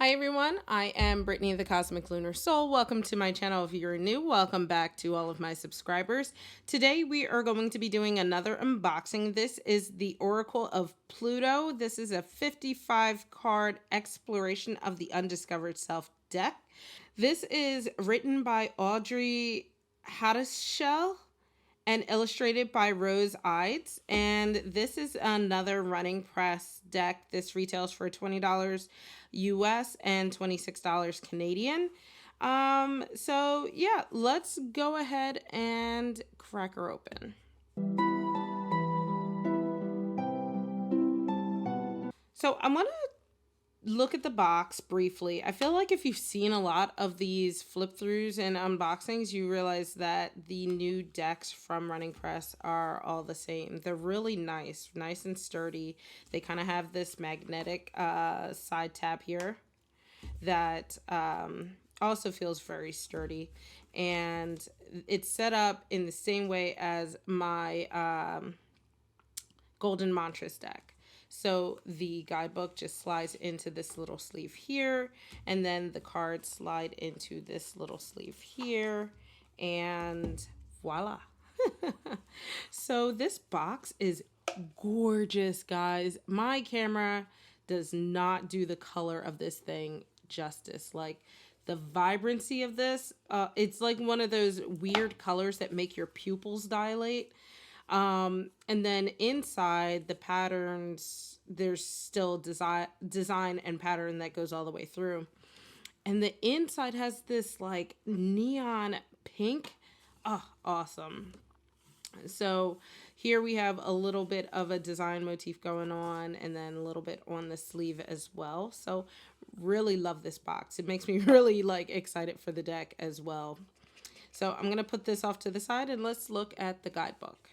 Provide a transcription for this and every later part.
Hi everyone, I am Brittany the Cosmic Lunar Soul. Welcome to my channel. If you're new, welcome back to all of my subscribers. Today we are going to be doing another unboxing. This is the Oracle of Pluto. This is a 55 card exploration of the undiscovered self deck. This is written by Audrey Haddishell and illustrated by Rose Ides. And this is another running press deck. This retails for $20 US and $26 Canadian. So yeah, let's go ahead and crack her open. So I'm gonna look at the box briefly. I feel like if you've seen a lot of these flip throughs and unboxings, you realize that the new decks from Running Press are all the same. They're really nice and sturdy. They kind of have this magnetic side tab here that also feels very sturdy. And it's set up in the same way as my Golden Mantras deck. So the guidebook just slides into this little sleeve here, and then the cards slide into this little sleeve here, and voila. So this box is gorgeous, guys. My camera does not do the color of this thing justice. Like the vibrancy of this, it's like one of those weird colors that make your pupils dilate. And then inside the patterns, there's still design and pattern that goes all the way through. And the inside has this like neon pink. Oh, awesome. So here we have a little bit of a design motif going on, and then a little bit on the sleeve as well. So really love this box. It makes me really like excited for the deck as well. So I'm going to put this off to the side and let's look at the guidebook.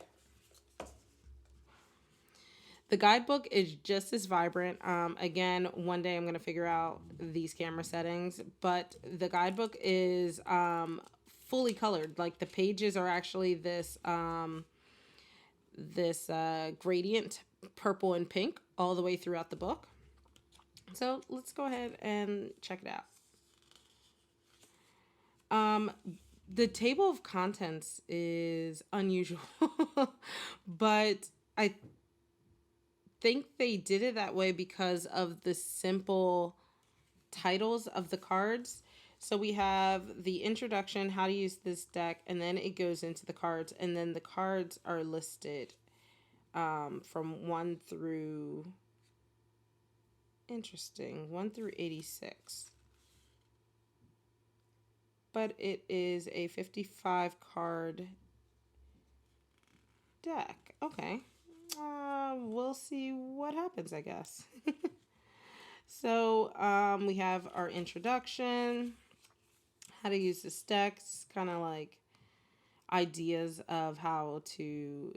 The guidebook is just as vibrant. Again, one day I'm going to figure out these camera settings, but the guidebook is fully colored. Like the pages are actually this gradient purple and pink all the way throughout the book. So let's go ahead and check it out. The table of contents is unusual, but I think they did it that way because of the simple titles of the cards. So we have the introduction, how to use this deck, and then it goes into the cards, and then the cards are listed from 1 through, interesting, 1 through 86. But it is a 55 card deck. Okay. We'll see what happens, I guess. So we have our introduction, how to use this deck, kind of like ideas of how to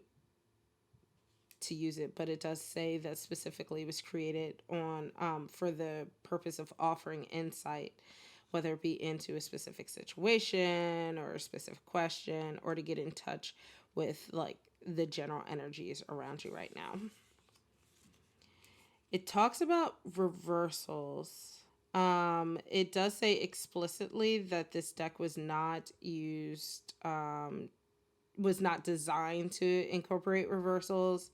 use it, but it does say that specifically it was created on for the purpose of offering insight, whether it be into a specific situation or a specific question, or to get in touch with like the general energies around you right now. It talks about reversals. It does say explicitly that this deck was not used, was not designed to incorporate reversals,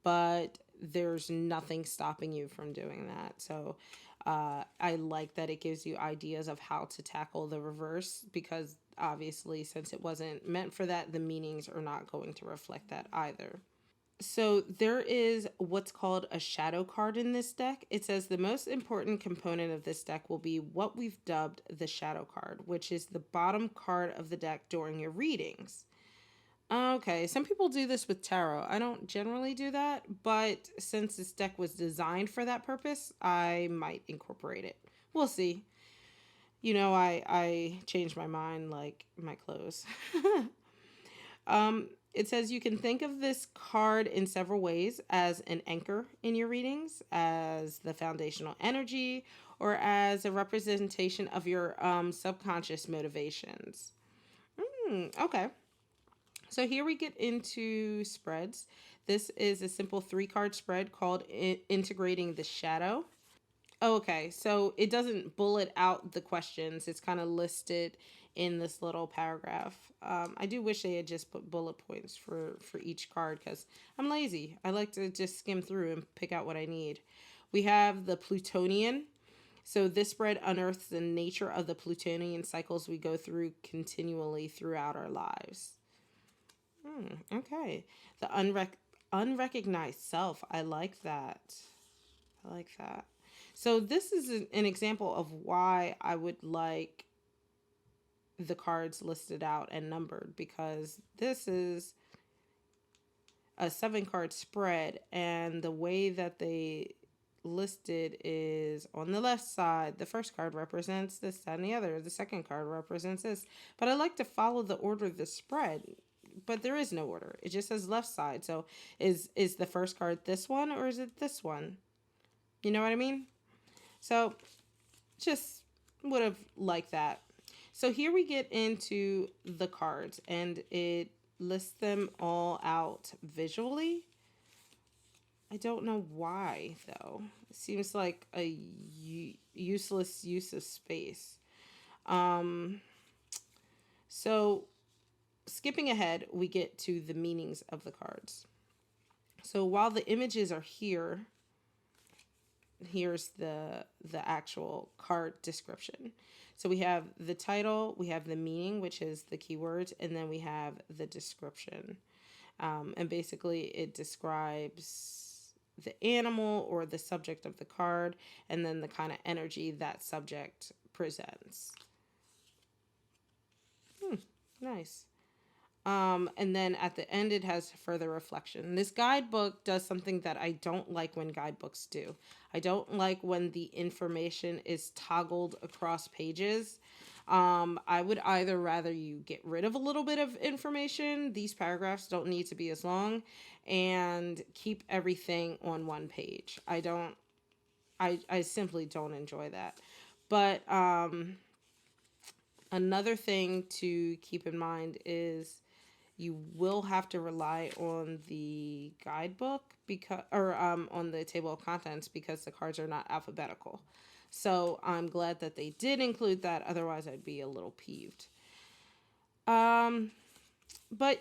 but there's nothing stopping you from doing that. So I like that it gives you ideas of how to tackle the reverse, because obviously since it wasn't meant for that, the meanings are not going to reflect that either. So there is what's called a shadow card in this deck. It says the most important component of this deck will be what we've dubbed the shadow card, which is the bottom card of the deck during your readings. Okay, some people do this with tarot. I don't generally do that, but since this deck was designed for that purpose, I might incorporate it. We'll see. You know, I change my mind like my clothes. It says you can think of this card in several ways: as an anchor in your readings, as the foundational energy, or as a representation of your subconscious motivations. Okay. So here we get into spreads. This is a simple 3-card spread called Integrating the Shadow. Oh, okay. So it doesn't bullet out the questions. It's kind of listed in this little paragraph. I do wish they had just put bullet points for each card because I'm lazy. I like to just skim through and pick out what I need. We have the Plutonian. So this spread unearths the nature of the Plutonian cycles we go through continually throughout our lives. Okay. The unrecognized self. I like that. I like that. So this is an example of why I would like the cards listed out and numbered, because this is a 7 card spread, and the way that they listed is on the left side, the first card represents this, that, and the other. The second card represents this. But I like to follow the order of the spread, but there is no order. It just says left side. So is the first card this one or is it this one? You know what I mean? So just would have liked that. So here we get into the cards, and it lists them all out visually. I don't know why, though. It seems like a useless use of space. So skipping ahead, we get to the meanings of the cards. So while the images are here, here's the actual card description. So we have the title, we have the meaning, which is the keywords, and then we have the description. And basically it describes the animal or the subject of the card, and then the kind of energy that subject presents. Nice. And then at the end, it has further reflection. This guidebook does something that I don't like when guidebooks do. I don't like when the information is toggled across pages. I would either rather you get rid of a little bit of information. These paragraphs don't need to be as long, and keep everything on one page. I simply don't enjoy that. But another thing to keep in mind is you will have to rely on the guidebook because, or on the table of contents, because the cards are not alphabetical. So I'm glad that they did include that. Otherwise, I'd be a little peeved. But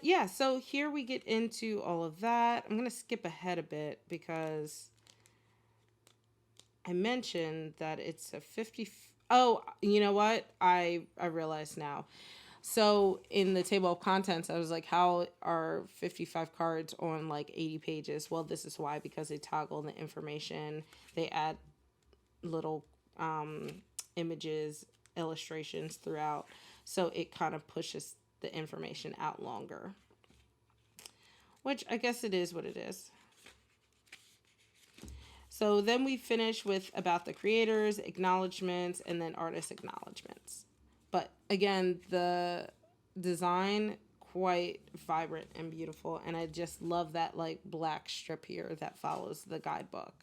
yeah, so here we get into all of that. I'm going to skip ahead a bit because I mentioned that it's a 50. Oh, you know what? I realize now. So in the table of contents, I was like, how are 55 cards on like 80 pages? Well, this is why, because they toggle the information. They add little images, illustrations throughout. So it kind of pushes the information out longer. Which I guess it is what it is. So then we finish with about the creators, acknowledgments, and then artist acknowledgments. But again, the design quite vibrant and beautiful, and I just love that like black strip here that follows the guidebook.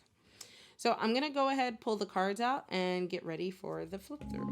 So I'm going to go ahead, pull the cards out, and get ready for the flip through.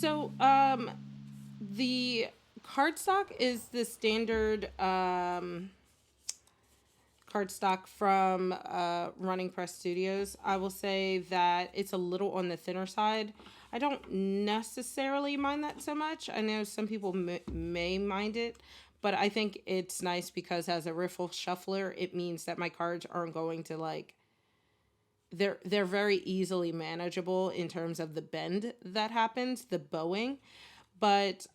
So, the cardstock is the standard cardstock from Running Press Studios. I will say that it's a little on the thinner side. I don't necessarily mind that so much. I know some people may mind it, but I think it's nice because as a riffle shuffler, it means that my cards aren't going to like they're very easily manageable in terms of the bend that happens, the bowing. But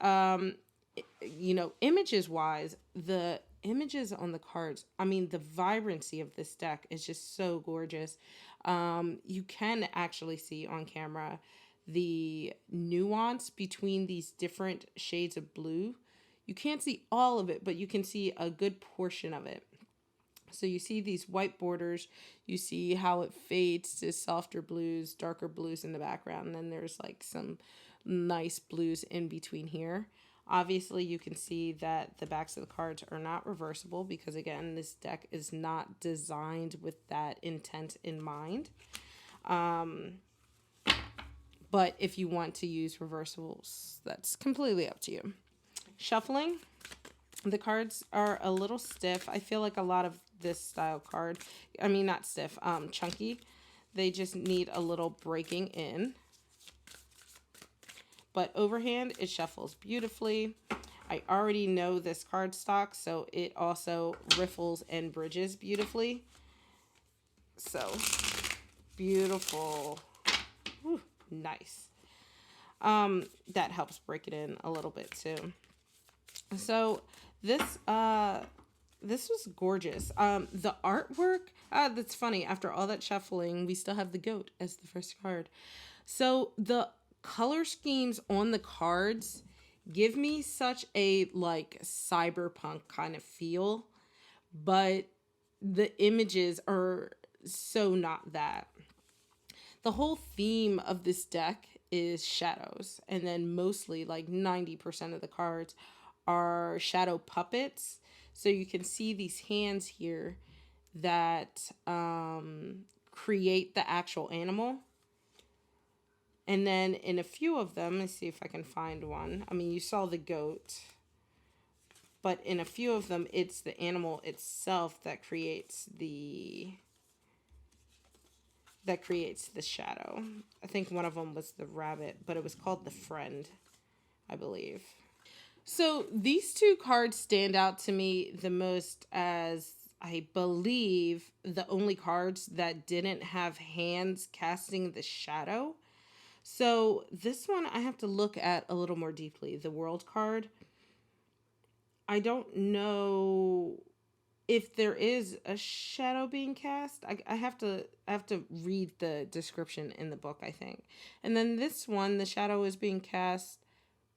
you know, images wise, the images on the cards, I mean, the vibrancy of this deck is just so gorgeous. You can actually see on camera the nuance between these different shades of blue. You can't see all of it, but you can see a good portion of it. So you see these white borders, you see how it fades to softer blues, darker blues in the background, and then there's like some nice blues in between here. Obviously, you can see that the backs of the cards are not reversible because, again, this deck is not designed with that intent in mind. But if you want to use reversibles, that's completely up to you. Shuffling, the cards are a little stiff. I feel like a lot of this style card, I mean, not stiff, chunky. They just need a little breaking in. But overhand, it shuffles beautifully. I already know this card stock, so it also riffles and bridges beautifully. So, beautiful. Whew, nice. That helps break it in a little bit too. So, this was gorgeous. The artwork, that's funny. After all that shuffling, we still have the goat as the first card. So, the color schemes on the cards give me such a like cyberpunk kind of feel, but the images are so not that. The whole theme of this deck is shadows, and then mostly like 90% of the cards are shadow puppets. So you can see these hands here that create the actual animal. And then in a few of them, let's see if I can find one. I mean, you saw the goat. But in a few of them, it's the animal itself that creates the shadow. I think one of them was the rabbit, but it was called the friend, I believe. So these two cards stand out to me the most as, I believe, the only cards that didn't have hands casting the shadow. So this one I have to look at a little more deeply. The world card. I don't know if there is a shadow being cast. I have to read the description in the book, I think. And then this one, the shadow is being cast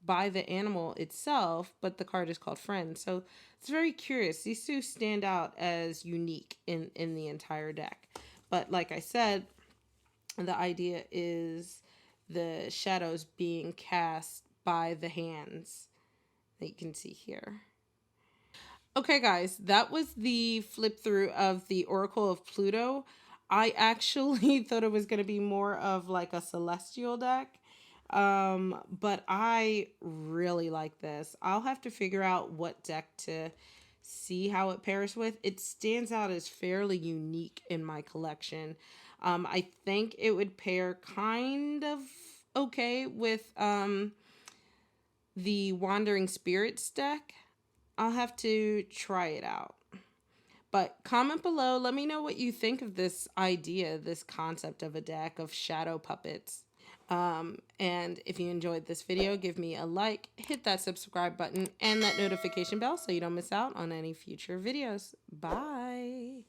by the animal itself, but the card is called friend. So it's very curious. These two stand out as unique in the entire deck. But like I said, the idea is the shadows being cast by the hands that you can see here. Okay, guys, that was the flip through of the Oracle of Pluto. I actually thought it was going to be more of like a celestial deck. But I really like this. I'll have to figure out what deck to see how it pairs with. It stands out as fairly unique in my collection. I think it would pair kind of okay with the Wandering Spirits deck. I'll have to try it out. But comment below, let me know what you think of this idea, this concept of a deck of shadow puppets. And if you enjoyed this video, give me a like, hit that subscribe button, and that notification bell so you don't miss out on any future videos. Bye.